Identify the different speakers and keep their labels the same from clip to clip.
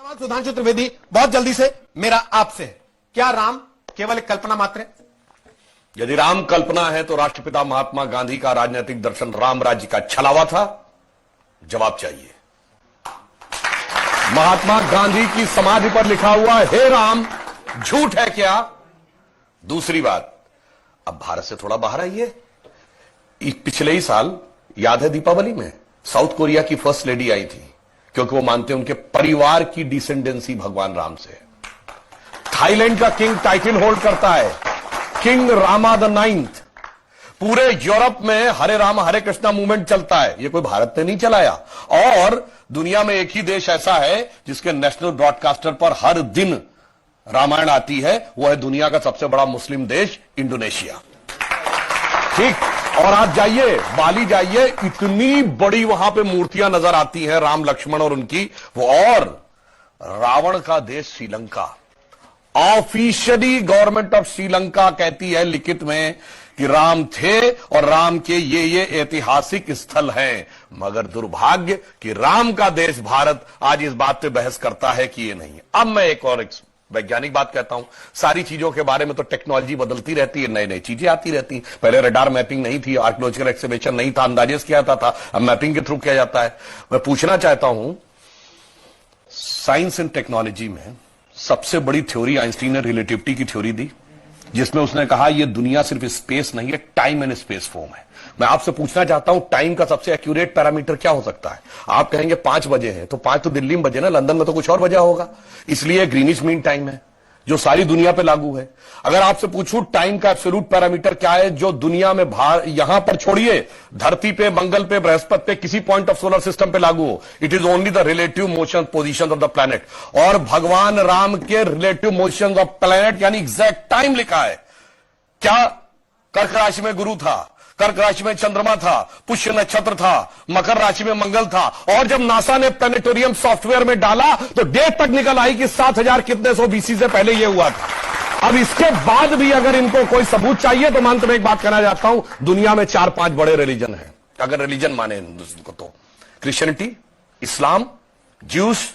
Speaker 1: सवाल सुधांशु त्रिवेदी, बहुत जल्दी से मेरा आपसे, क्या राम केवल एक कल्पना मात्र है?
Speaker 2: यदि राम कल्पना है तो राष्ट्रपिता महात्मा गांधी का राजनीतिक दर्शन राम राज्य का छलावा था? जवाब चाहिए। महात्मा गांधी की समाधि पर लिखा हुआ हे राम झूठ है क्या? दूसरी बात, अब भारत से थोड़ा बाहर आइए। पिछले ही साल याद है दीपावली में साउथ कोरिया की फर्स्ट लेडी आई थी, क्योंकि वो मानते हैं उनके परिवार की डिसेंडेंसी भगवान राम से है। थाईलैंड का किंग टाइटल होल्ड करता है, किंग रामा द 9th। पूरे यूरोप में हरे राम हरे कृष्णा मूवमेंट चलता है, ये कोई भारत ने नहीं चलाया। और दुनिया में एक ही देश ऐसा है जिसके नेशनल ब्रॉडकास्टर पर हर दिन रामायण आती है, वो है दुनिया का सबसे बड़ा मुस्लिम देश इंडोनेशिया। ठीक, और आप जाइए बाली जाइए, इतनी बड़ी वहां पे मूर्तियां नजर आती हैं राम लक्ष्मण और उनकी वो। और रावण का देश Sri Lanka, officially government of Sri Lanka कहती है लिखित में कि राम थे और राम के ये ऐतिहासिक स्थल हैं, मगर दुर्भाग्य कि राम का देश भारत आज इस बात पे बहस करता है कि ये नहीं है। अब मैं एक और वैज्ञानिक बात कहता हूं, सारी चीजों के बारे में तो टेक्नोलॉजी बदलती रहती है, नई नई चीजें आती रहती हैं। पहले रडार मैपिंग नहीं थी, आर्कियोलॉजिकल एक्सकवेशन नहीं था, अंदाजे किया जाता था, अब मैपिंग के थ्रू किया जाता है। मैं पूछना चाहता हूं, साइंस एंड टेक्नोलॉजी में सबसे बड़ी थ्योरी आइंस्टीन ने रिलेटिविटी की थ्योरी दी, जिसमें उसने कहा यह दुनिया सिर्फ स्पेस नहीं है, टाइम एंड स्पेस फॉर्म है। मैं आपसे पूछना चाहता हूं, टाइम का सबसे एक्यूरेट पैरामीटर क्या हो सकता है? आप कहेंगे 5 बजे है, तो 5 तो दिल्ली में बजे ना, लंदन में तो कुछ और वजह होगा, इसलिए ग्रीनिच मीन टाइम है जो सारी दुनिया पे लागू है। अगर आपसे पूछूं टाइम का एब्सोल्यूट पैरामीटर क्या है जो दुनिया में यहां पर छोड़िए, धरती पे, मंगल पे, बृहस्पति पे, किसी पॉइंट ऑफ सोलर सिस्टम पे लागू हो, it is only the relative motion position of the planet. और भगवान राम के रिलेटिव मोशन ऑफ प्लैनेट यानी एग्जैक्ट टाइम लिखा है। क्या कर्क राशि में गुरु था, कर्क राशि में चंद्रमा था, पुष्य नक्षत्र था, मकर राशि में मंगल था, और जब नासा ने प्लैनेटोरियम सॉफ्टवेयर में डाला तो डेट तक निकल आई कि 7000 कितने सौ बीसी से पहले यह हुआ था। अब इसके बाद भी अगर इनको कोई सबूत चाहिए तो मैं अंत में एक बात कहना चाहता हूं, दुनिया में 4-5 बड़े रिलीजन हैं, अगर रिलीजन माने हिंदुस्तान को तो क्रिश्चियनिटी, इस्लाम, ज्यूस,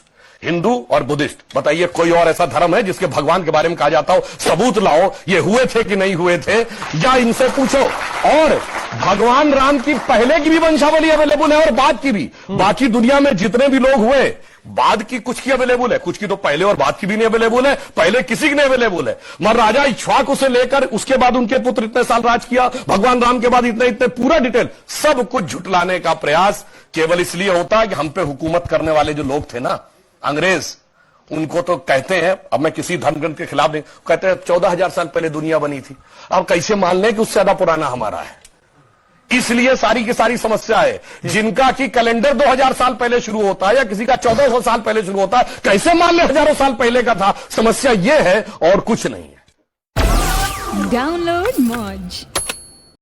Speaker 2: हिंदू और बुद्धिस्ट। बताइए कोई और ऐसा धर्म है जिसके भगवान के बारे में कहा जाता हो सबूत लाओ ये हुए थे कि नहीं हुए थे, या इनसे पूछो। और भगवान राम की पहले की भी वंशावली अवेलेबल है और बाद की भी। बाकी दुनिया में जितने भी लोग हुए, बाद की कुछ की अवेलेबल है, कुछ की तो पहले और बाद की भी नहीं अवेलेबल है, पहले किसी की नहीं अवेलेबल है। मगर राजा इक्ष्वाकु से लेकर उसके बाद उनके पुत्र इतने साल राज किया, भगवान राम के बाद इतने इतने, पूरा डिटेल सब कुछ झुटलाने का प्रयास केवल इसलिए होता है कि हम पे हुकूमत करने वाले जो लोग थे ना, अंग्रेज, उनको तो कहते हैं, अब मैं किसी धर्मग्रंथ के खिलाफ नहीं, कहते हैं 14,000 साल पहले दुनिया बनी थी। अब कैसे मान लें कि उससे ज्यादा पुराना हमारा है? इसलिए सारी की सारी समस्या है। जिनका कि कैलेंडर 2000 साल पहले शुरू होता है या किसी का 1400 साल पहले शुरू होता है, कैसे मान ले हजारों साल पहले का था? समस्या यह है और कुछ नहीं है।
Speaker 3: डाउनलोड मौज।